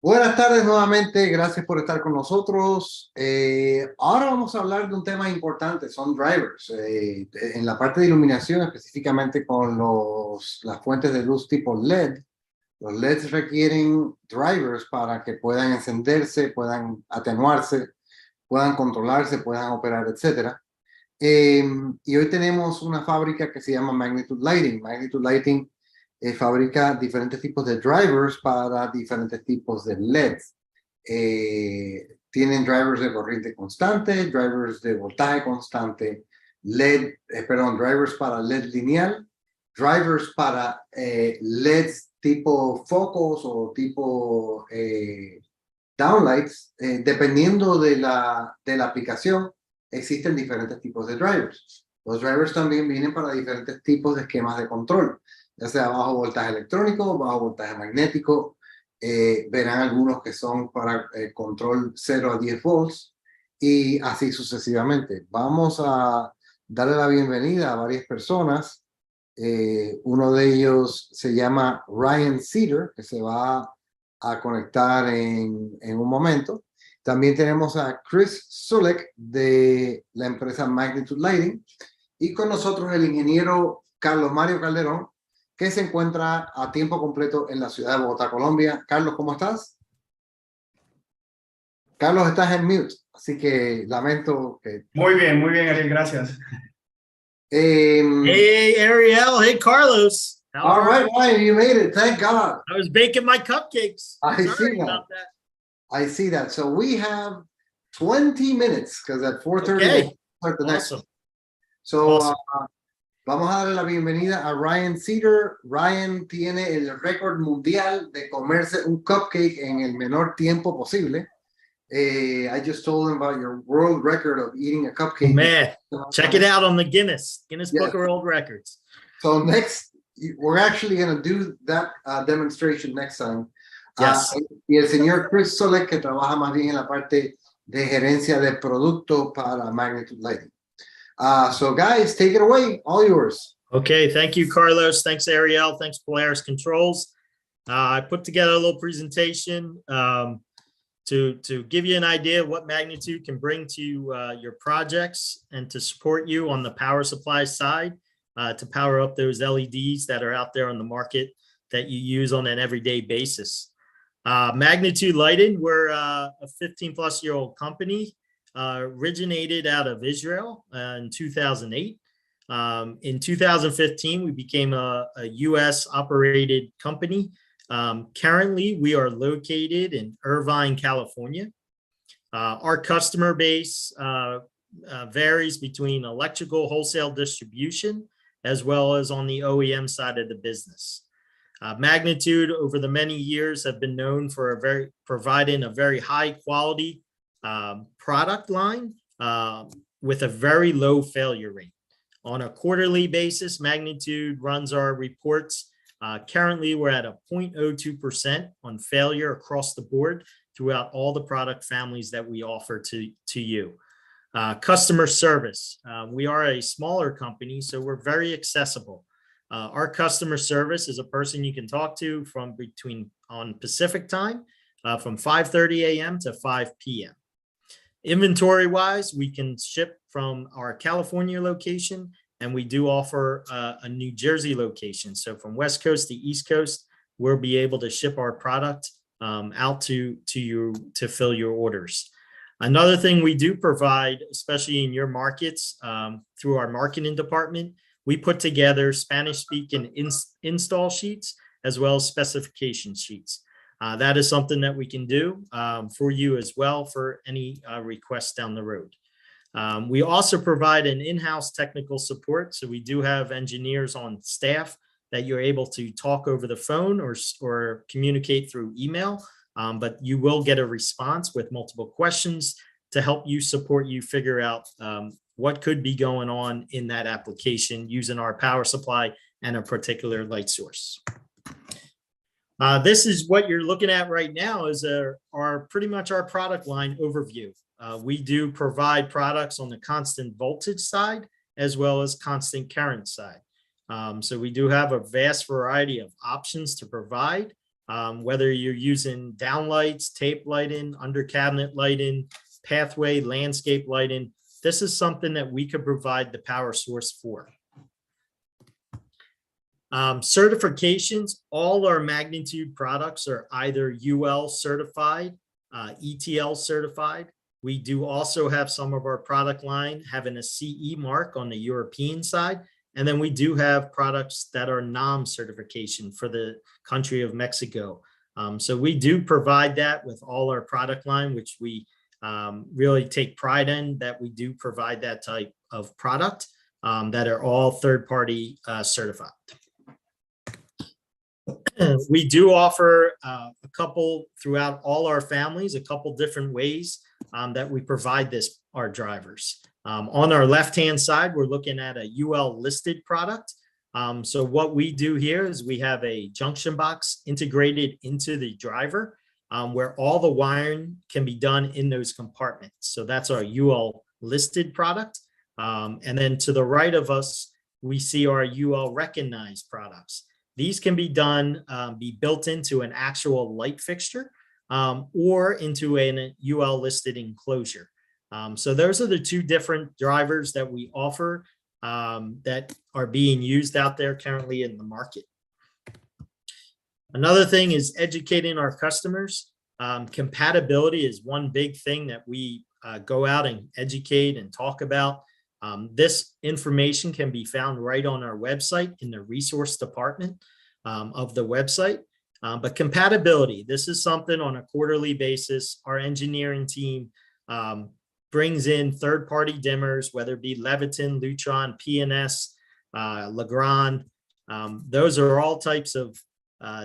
Buenas tardes nuevamente, gracias por estar con nosotros. Ahora vamos a hablar de un tema importante, son drivers. En la parte de iluminación, específicamente con las fuentes de luz tipo LED, los LEDs requieren drivers para que puedan encenderse, puedan atenuarse, puedan controlarse, puedan operar, etcétera. Y hoy tenemos una fábrica que se llama Magnitude Lighting. Magnitude Lighting fabrica diferentes tipos de drivers para diferentes tipos de LEDs. Tienen drivers de corriente constante, drivers de voltaje constante, drivers para LED lineal, drivers para LEDs tipo focos o tipo downlights, dependiendo de la aplicación. Existen diferentes tipos de drivers. Los drivers también vienen para diferentes tipos de esquemas de control, ya sea bajo voltaje electrónico, bajo voltaje magnético. Verán algunos que son para control 0 a 10 volts y así sucesivamente. Vamos a darle la bienvenida a varias personas. Uno de ellos se llama Ryan Cedar, que se va a conectar en un momento. También tenemos a Chris Sulek de la empresa Magnitude Lighting y con nosotros el ingeniero Carlos Mario Calderón, que se encuentra a tiempo completo en la ciudad de Bogotá, Colombia. Carlos, ¿cómo estás? Carlos, estás en mute, así que lamento que... Muy bien, Ariel, gracias. Hey, Ariel. Hey, Carlos. How All are right, you? Ryan, you made it. Thank God. I was baking my cupcakes. I Sorry see that. about that. I see that. So we have 20 minutes because at 4:30 Okay. we'll start the next Awesome. one. So Awesome. vamos a darle la bienvenida a Ryan Cedar. Ryan tiene el récord mundial de comerse un cupcake en el menor tiempo posible. I just told him about your world record of eating a cupcake. Man, check it out on the Guinness Yeah. Book of World Records. So next, we're actually going to do that demonstration next time. Yes. Y el señor Chris Solek, que trabaja más bien en la parte de gerencia de producto para Magnitude Lighting. So guys, take it away, all yours. Okay, thank you, Carlos. Thanks, Ariel. Thanks, Polaris Controls. I put together a little presentation to give you an idea of what Magnitude can bring to your projects and to support you on the power supply side to power up those LEDs that are out there on the market that you use on an everyday basis. Magnitude Lighting, we're a 15-plus-year-old company, originated out of Israel in 2008. In 2015, we became a U.S.-operated company. Currently, we are located in Irvine, California. Our customer base varies between electrical wholesale distribution as well as on the OEM side of the business. Magnitude over the many years have been known for providing a very high quality product line with a very low failure rate. On a quarterly basis, Magnitude runs our reports. Currently, we're at a 0.02% on failure across the board throughout all the product families that we offer to you. Customer service. We are a smaller company, so we're very accessible. Our customer service is a person you can talk to from on Pacific time from 5:30 a.m. to 5 p.m. Inventory wise, we can ship from our California location, and we do offer a New Jersey location. So from West Coast to East Coast, we'll be able to ship our product out to you to fill your orders. Another thing we do provide, especially in your markets, through our marketing department, we put together Spanish-speaking install sheets as well as specification sheets. That is something that we can do for you as well for any requests down the road. We also provide an in-house technical support. So we do have engineers on staff that you're able to talk over the phone or communicate through email, but you will get a response with multiple questions to help you support you figure out what could be going on in that application using our power supply and a particular light source. This is what you're looking at right now is pretty much our product line overview. We do provide products on the constant voltage side as well as constant current side. So we do have a vast variety of options to provide whether you're using downlights, tape lighting, under cabinet lighting, pathway, landscape lighting. This is something that we could provide the power source for. Certifications, all our magnitude products are either UL certified, ETL certified. We do also have some of our product line having a CE mark on the European side. And then we do have products that are NAM certification for the country of Mexico. So we do provide that with all our product line, which we really take pride in, that we do provide that type of product that are all third-party certified. We do offer a couple throughout all our families, a couple different ways that we provide our drivers. On our left-hand side, we're looking at a UL listed product. So what we do here is we have a junction box integrated into the driver where all the wiring can be done in those compartments. So that's our UL listed product. And then to the right of us, we see our UL recognized products. These can be done, be built into an actual light fixture or into an UL listed enclosure. So those are the two different drivers that we offer that are being used out there currently in the market. Another thing is educating our customers. Compatibility is one big thing that we go out and educate and talk about. This information can be found right on our website in the resource department of the website. But compatibility, this is something on a quarterly basis. Our engineering team brings in third-party dimmers, whether it be Leviton, Lutron, PNS, Legrand. Those are all types of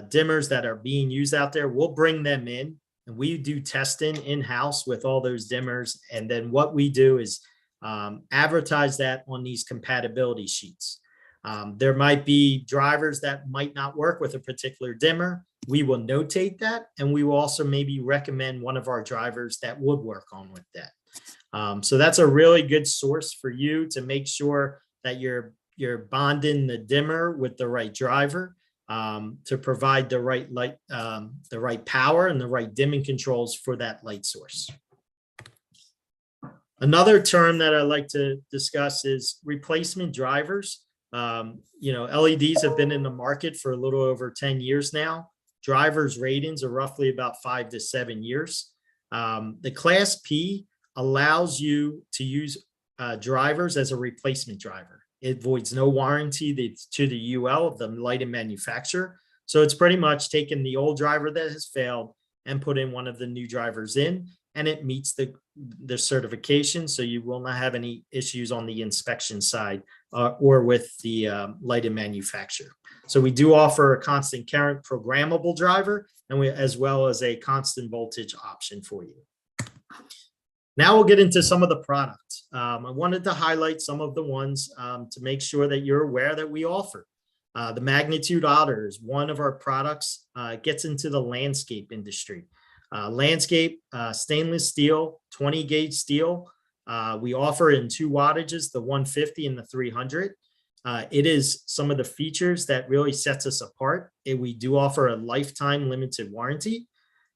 dimmers that are being used out there. We'll bring them in and we do testing in-house with all those dimmers. And then what we do is advertise that on these compatibility sheets. There might be drivers that might not work with a particular dimmer. We will notate that, and we will also maybe recommend one of our drivers that would work on with that. So that's a really good source for you to make sure that you're bonding the dimmer with the right driver to provide the right light, the right power and the right dimming controls for that light source. Another term that I like to discuss is replacement drivers. LEDs have been in the market for a little over 10 years now. Drivers ratings are roughly about 5 to 7 years. The Class P allows you to use drivers as a replacement driver. It voids no warranty to the UL of the lighting manufacturer. So it's pretty much taken the old driver that has failed and put in one of the new drivers in, and it meets the certification. So you will not have any issues on the inspection side or with the lighting manufacturer. So we do offer a constant current programmable driver, and as well as a constant voltage option for you. Now we'll get into some of the products. I wanted to highlight some of the ones to make sure that you're aware that we offer. The Magnitude Otter is one of our products, gets into the landscape industry. Landscape stainless steel, 20 gauge steel. We offer in 2 wattages, the 150 and the 300. It is some of the features that really sets us apart. We do offer a lifetime limited warranty,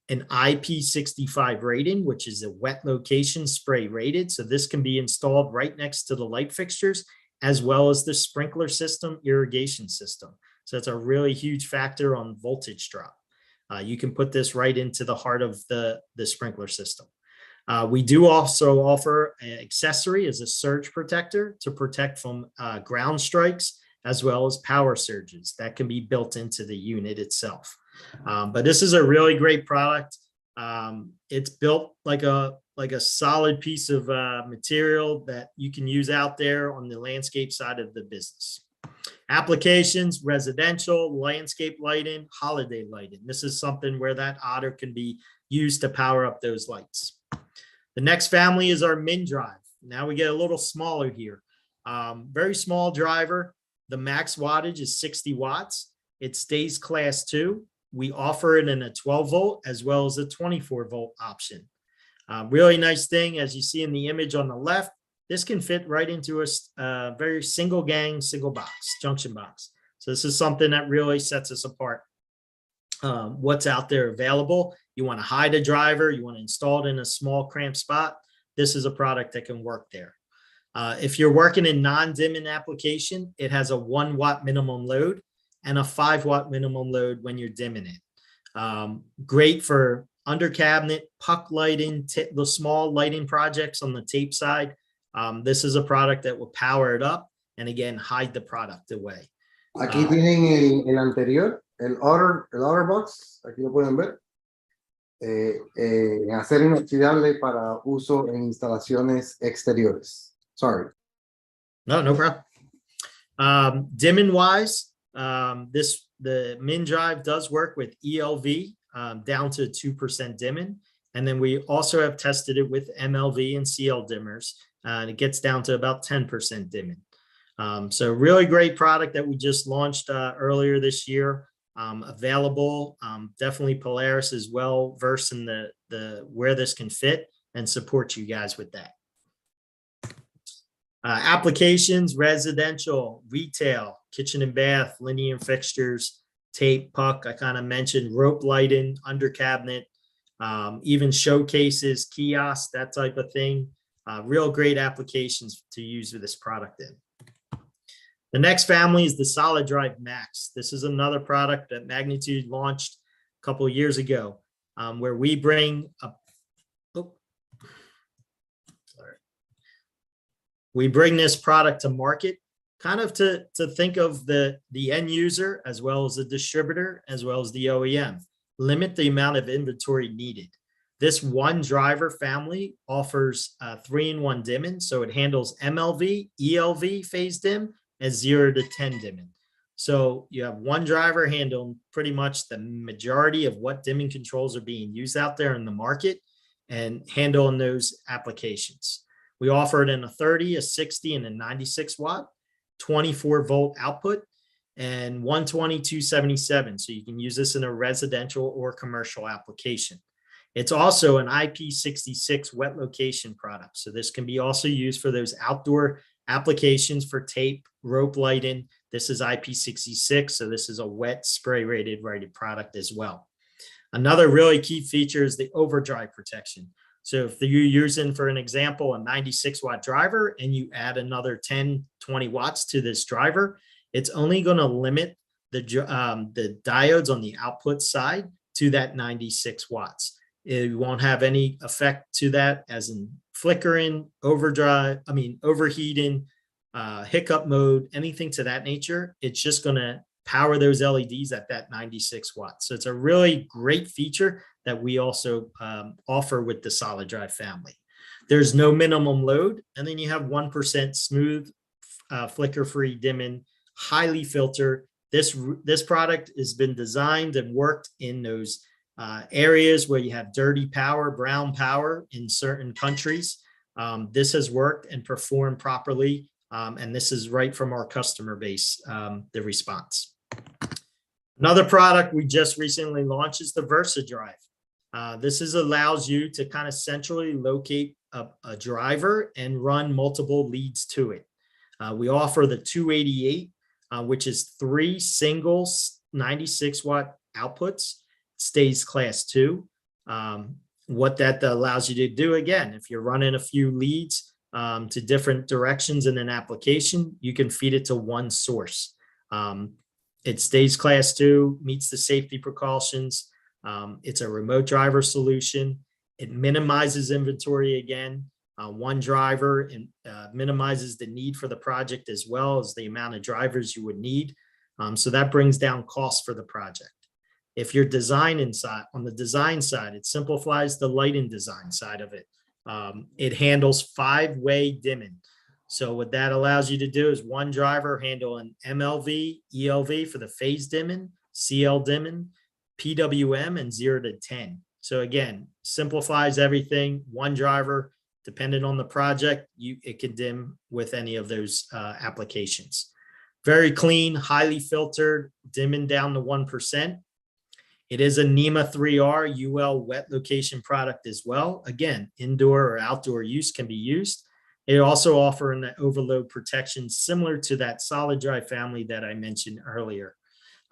an IP65 rating, which is a wet location spray rated. So this can be installed right next to the light fixtures, as well as the sprinkler system, irrigation system. So it's a really huge factor on voltage drop. You can put this right into the heart of the sprinkler system. We do also offer an accessory as a surge protector to protect from ground strikes, as well as power surges that can be built into the unit itself. But this is a really great product. It's built like a solid piece of material that you can use out there on the landscape side of the business. Applications: residential, landscape lighting, holiday lighting. This is something where that Otter can be used to power up those lights. The next family is our Min Drive. Now we get a little smaller here. Very small driver. The max wattage is 60 watts. It stays Class 2. We offer it in a 12 volt as well as a 24 volt option. Really nice thing, as you see in the image on the left, this can fit right into a very single gang, single box, junction box. So this is something that really sets us apart. what's out there available. You want to hide a driver, you want to install it in a small cramped spot. This is a product that can work there. If you're working in non-dimming application, it has a 1 watt minimum load and a 5 watt minimum load when you're dimming it. Great for under cabinet, puck lighting, the small lighting projects on the tape side. This is a product that will power it up and again, hide the product away. Aquí tienen el anterior, el order box, aquí lo pueden ver. Acero inoxidable para uso en instalaciones exteriores. Sorry. No problem. Dimming wise, the Min drive does work with ELV down to 2% dimming. And then we also have tested it with MLV and CL dimmers. And it gets down to about 10% dimming. So really great product that we just launched earlier this year. Available. Definitely Polaris is well versed in the where this can fit and support you guys with that. Applications, residential, retail, kitchen and bath, linear fixtures, tape, puck, I kind of mentioned, rope lighting, under cabinet, even showcases, kiosks, that type of thing. Real great applications to use with this product in. The next family is the Solid Drive Max. This is another product that Magnitude launched a couple of years ago, where we bring this product to market, kind of to think of the end user as well as the distributor, as well as the OEM. Limit the amount of inventory needed. This one driver family offers 3-in-1 dimming, so it handles MLV, ELV phase dim, as 0 to 10 dimming. So you have one driver handling pretty much the majority of what dimming controls are being used out there in the market and handling those applications. We offer it in a 30, a 60, and a 96 watt, 24 volt output, and 120, 277. So you can use this in a residential or commercial application. It's also an IP66 wet location product. So this can be also used for those outdoor applications for tape, rope lighting. This is IP66, so this is a wet spray rated product as well. Another really key feature is the overdrive protection. So if you're using, for an example, a 96 watt driver and you add another 10, 20 watts to this driver, it's only going to limit the diodes on the output side to that 96 watts. It won't have any effect to that, as in flickering, overheating, hiccup mode, anything to that nature. It's just going to power those LEDs at that 96 watts. So it's a really great feature that we also offer with the Solid Drive family. There's no minimum load, and then you have 1% smooth, flicker-free dimming, highly filtered. This product has been designed and worked in those areas where you have dirty power, brown power in certain countries. This has worked and performed properly, and this is right from our customer base, the response. Another product we just recently launched is the Versa Drive. This allows you to kind of centrally locate a driver and run multiple leads to it. We offer the 288, which is 3 single 96 watt outputs. Stays class 2. What that allows you to do, again, if you're running a few leads to different directions in an application, you can feed it to one source. It stays class 2, meets the safety precautions. It's a remote driver solution. It minimizes inventory again. One driver and minimizes the need for the project as well as the amount of drivers you would need. So that brings down costs for the project. If you're designing side, on the design side, it simplifies the lighting design side of it. It handles 5-way dimming. So what that allows you to do is one driver handle an MLV, ELV for the phase dimming, CL dimming, PWM, and 0 to 10. So again, simplifies everything. One driver, depending on the project, it can dim with any of those applications. Very clean, highly filtered, dimming down to 1%. It is a NEMA 3R UL wet location product as well. Again, indoor or outdoor use can be used. It also offers an overload protection similar to that Solid Drive family that I mentioned earlier.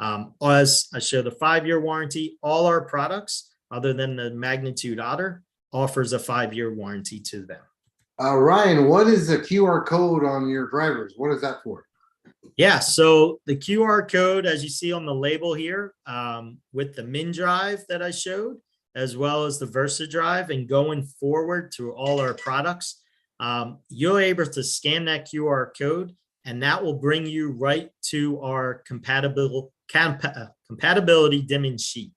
As I show the 5-year warranty, all our products, other than the Magnitude Otter, offers a 5-year warranty to them. Ryan, what is the QR code on your drivers? What is that for? Yeah, so the QR code, as you see on the label here, with the Min Drive that I showed, as well as the Versa Drive, and going forward to all our products, you're able to scan that QR code, and that will bring you right to our compatibility dimming sheet.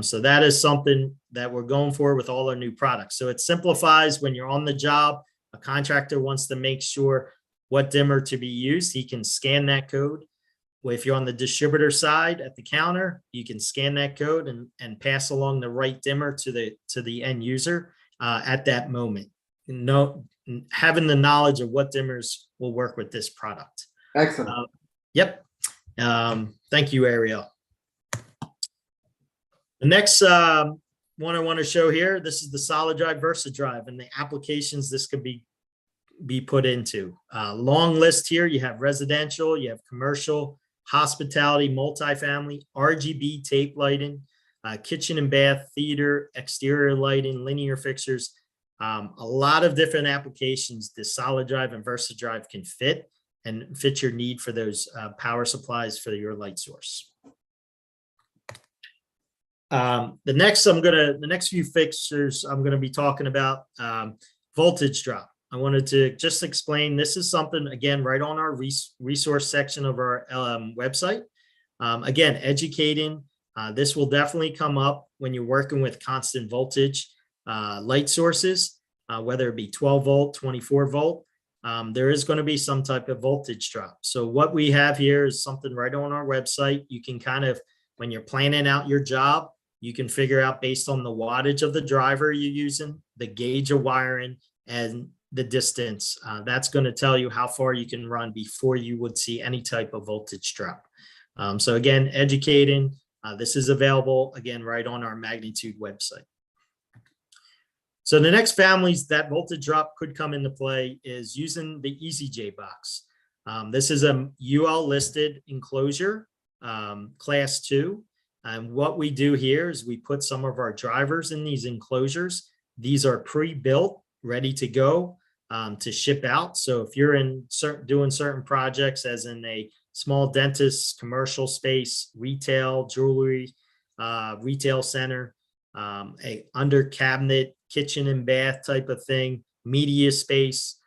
So that is something that we're going for with all our new products. So it simplifies when you're on the job, a contractor wants to make sure what dimmer to be used. He can scan that code. If you're on the distributor side at the counter, you can scan that code and pass along the right dimmer to the end user at that moment. Having the knowledge of what dimmers will work with this product. Excellent. Yep. Thank you, Ariel. The next one I want to show here, this is the Solid Drive Versa Drive and the applications this could be put into. Long list here. You have residential, you have commercial, hospitality, multifamily, RGB tape lighting, kitchen and bath, theater, exterior lighting, linear fixtures. A lot of different applications the Solid Drive and Versa Drive can fit your need for those power supplies for your light source. The next few fixtures I'm gonna be talking about, voltage drop. I wanted to just explain, this is something, again, right on our resource section of our website. Again, educating, this will definitely come up when you're working with constant voltage light sources, whether it be 12 volt, 24 volt. There is going to be some type of voltage drop. So what we have here is something right on our website. You can kind of, when you're planning out your job, you can figure out based on the wattage of the driver you're using, the gauge of wiring, and the distance. That's going to tell you how far you can run before you would see any type of voltage drop. So again, educating, this is available again right on our Magnitude website. So the next families that voltage drop could come into play is using the EasyJ box. This is a UL listed enclosure, class 2. And what we do here is we put some of our drivers in these enclosures. These are pre-built, ready to go to ship out. So if you're doing certain projects, as in a small dentist, commercial space, retail, jewelry, retail center, a under cabinet, kitchen and bath type of thing, media space,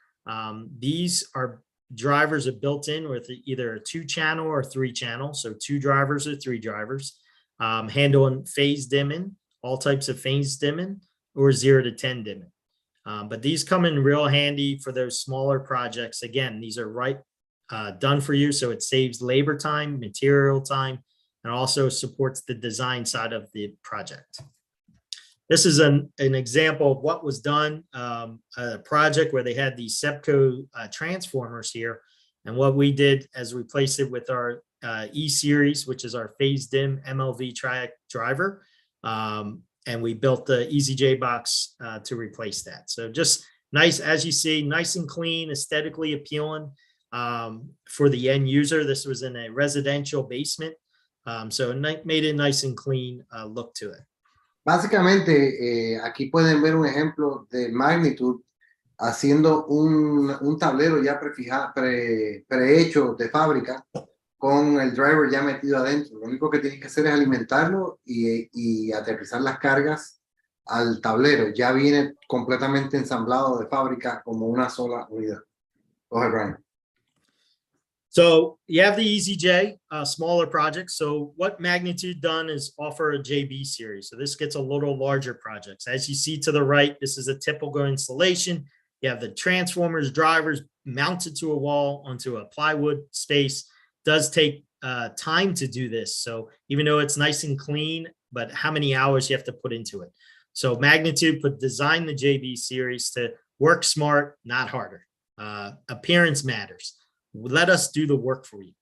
these are drivers are built in with either a 2-channel or 3-channel. So 2 drivers or 3 drivers, handling phase dimming, all types of phase dimming, or 0 to 10 dimming. But these come in real handy for those smaller projects. Again, these are done for you. So it saves labor time, material time, and also supports the design side of the project. This is an example of what was done, a project where they had these SEPCO transformers here. And what we did is replace it with our E-Series, which is our phase dim MLV triac driver. And we built the EasyJ box to replace that. So just nice, as you see, nice and clean, aesthetically appealing for the end user. This was in a residential basement. So it made a nice and clean look to it. Básicamente, aquí pueden ver un ejemplo de Magnitude haciendo un tablero ya prehecho de fábrica con el driver ya metido adentro. Lo único que tienes que hacer es alimentarlo y aterrizar las cargas al tablero. Ya viene completamente ensamblado de fábrica como una sola unidad. Go ahead, Brian. So you have the EasyJ, smaller projects. So what Magnitude done is offer a JB series. So this gets a little larger projects. As you see to the right, this is a typical installation. You have the transformers, drivers mounted to a wall onto a plywood space. Does take time to do this. So even though it's nice and clean, but how many hours you have to put into it. So Magnitude designed the JB series to work smart, not harder. Appearance matters. Let us do the work for you.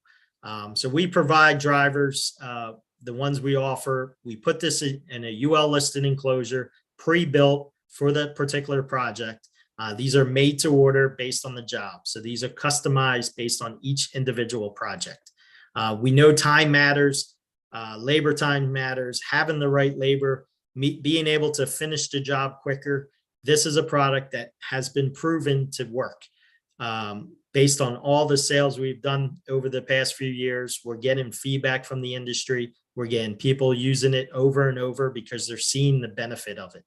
So we provide drivers, the ones we offer. We put this in a UL listed enclosure, pre-built for that particular project. These are made to order based on the job. So these are customized based on each individual project. We know time matters, labor time matters, having the right labor, being able to finish the job quicker. This is a product that has been proven to work. Based on all the sales we've done over the past few years, we're getting feedback from the industry. We're getting people using it over and over because they're seeing the benefit of it.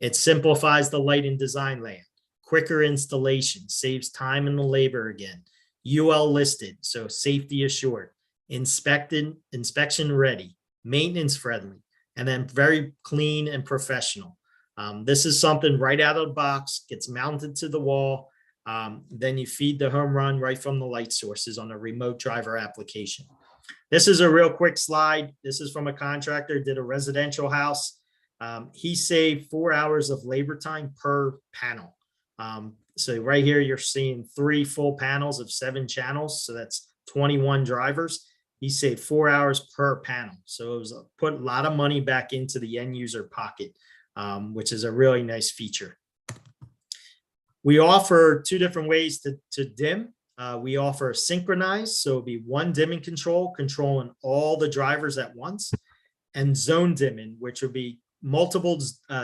It simplifies the lighting design layout, quicker installation, saves time and the labor again, UL listed, so safety assured, inspection ready, maintenance friendly, and then very clean and professional. This is something right out of the box, gets mounted to the wall. Then you feed the home run right from the light sources on a remote driver application. This is a real quick slide. This is from a contractor, did a residential house. He saved 4 hours of labor time per panel. So right here, you're seeing 3 full panels of 7 channels. So that's 21 drivers. He saved 4 hours per panel. So it was put a lot of money back into the end user pocket, which is a really nice feature. We offer 2 different ways to dim. We offer synchronized, so it'll be one dimming control, controlling all the drivers at once, and zone dimming, which will be multiple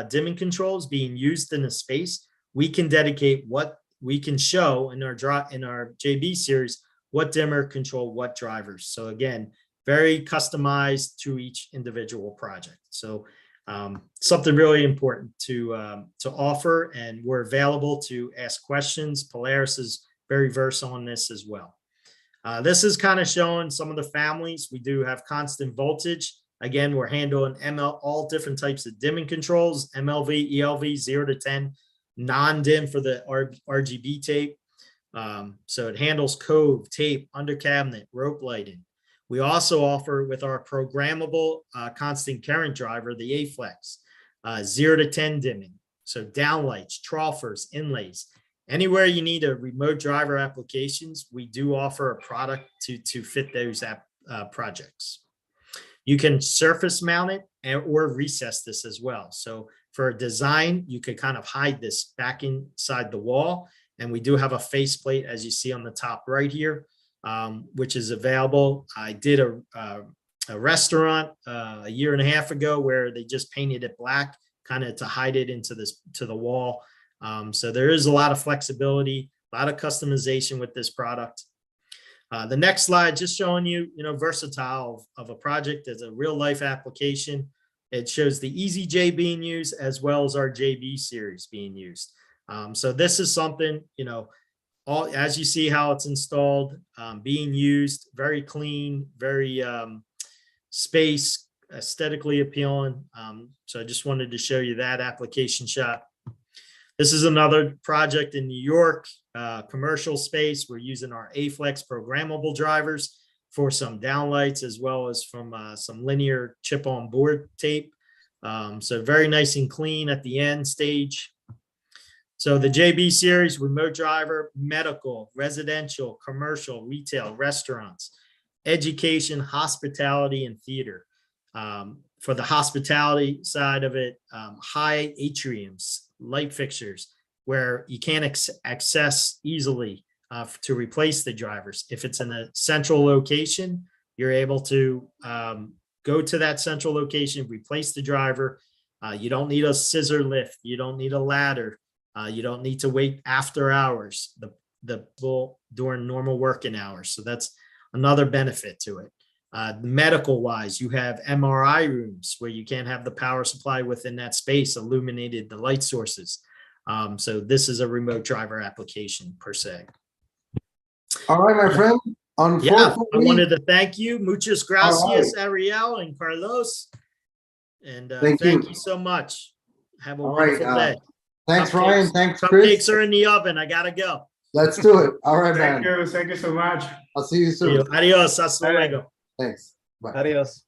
dimming controls being used in a space. We can dedicate what we can show in our JB series, what dimmer control what drivers. So again, very customized to each individual project. So something really important to offer, and we're available to ask questions. Polaris is very versed on this as well. This is kind of showing some of the families. We do have constant voltage. Again, we're handling all different types of dimming controls, MLV, ELV, 0 to 10, non-dim for the RGB tape. So it handles cove, tape, under cabinet, rope lighting. We also offer with our programmable constant current driver, the A-Flex, 0 to 10 dimming. So downlights, troughers, inlays. Anywhere you need a remote driver applications, we do offer a product to fit those projects. You can surface mount it or recess this as well. So for a design, you could kind of hide this back inside the wall. And we do have a faceplate, as you see on the top right here, which is available. I did a restaurant a year and a half ago where they just painted it black, kind of to hide it to the wall. So there is a lot of flexibility, a lot of customization with this product. The next slide, just showing you, versatile of a project as a real life application. It shows the EasyJ being used as well as our JB series being used. So this is something, as you see how it's installed, being used, very clean, very space, aesthetically appealing. So I just wanted to show you that application shot. This is another project in New York, commercial space. We're using our A-Flex programmable drivers for some downlights as well as from some linear chip on board tape. So very nice and clean at the end stage. So the JB series, remote driver, medical, residential, commercial, retail, restaurants, education, hospitality, and theater. For the hospitality side of it, high atriums, light fixtures, where you can't access easily to replace the drivers. If it's in a central location, you're able to go to that central location, replace the driver. You don't need a scissor lift. You don't need a ladder. You don't need to wait after hours, during normal working hours. So that's another benefit to it. Medical wise, you have MRI rooms where you can't have the power supply within that space, illuminated the light sources. So this is a remote driver application per se. All right, my friend. Yeah, I wanted to thank you. Muchas gracias, Ariel and Carlos. And thank you so much. Have a wonderful day. Thanks, Cupcakes. Ryan. Thanks, Chris. Cupcakes are in the oven. I gotta go. Let's do it. All right, man. Thank you so much. I'll see you soon. Adios. Hasta luego. Thanks. Bye. Adios.